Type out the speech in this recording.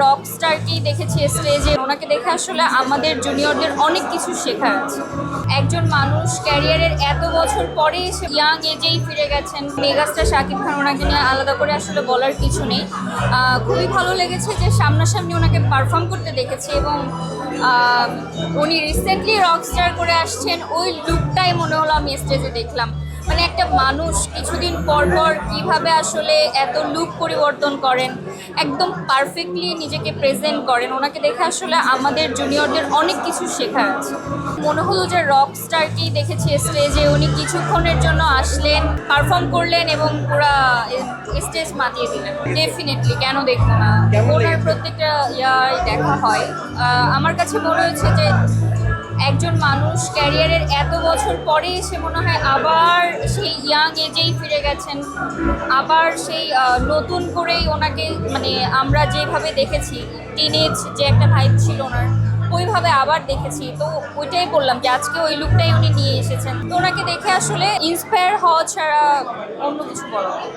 Rock স্টারকেই দেখেছি স্টেজে, ওনাকে দেখে আসলে আমাদের জুনিয়রদের অনেক কিছু শেখার আছে। একজন মানুষ ক্যারিয়ারের এত বছর পরে এসে ইয়াং এজেই ফিরে গেছেন। মেগাস্টার শাকিব খান, ওনাকে নিয়ে আলাদা করে আসলে বলার কিছু নেই। খুবই ভালো লেগেছে যে সামনাসামনি ওনাকে পারফর্ম করতে দেখেছি, এবং উনি রিসেন্টলি রক স্টার করে আসছেন, ওই লুকটাই মনে হলো আমি স্টেজে দেখলাম। মানে একটা মানুষ কিছুদিন পর পর কীভাবে আসলে এত লুক পরিবর্তন করেন, একদম পারফেক্টলি নিজেকে প্রেজেন্ট করেন, ওনাকে দেখে আসলে আমাদের জুনিয়রদের অনেক কিছু শেখার আছে। মনে হলো যে রক স্টারকেই দেখেছি স্টেজে, উনি কিছুক্ষণের জন্য আসলেন, পারফর্ম করলেন এবং পুরা স্টেজ মাতিয়ে দিলেন। ডেফিনেটলি, কেন দেখবো না, ওনার প্রত্যেকটা দেখা হয়। আমার কাছে মনে হয়েছে যে একজন মানুষ ক্যারিয়ারের এত বছর পরে এসে মনে হয় আবার সেই ইয়াং এজেই ফিরে গেছেন, আবার সেই নতুন করেই ওনাকে, মানে আমরা যেভাবে দেখেছি টিনেজ যে একটা ভাইব ছিল ওনার, ওইভাবে আবার দেখেছি। তো ওইটাই বললাম যে আজকে ওই লুকটাই উনি নিয়ে এসেছেন। তো ওনাকে দেখে আসলে ইন্সপায়ার হওয়া ছাড়া অন্য কিছু বলার নেই।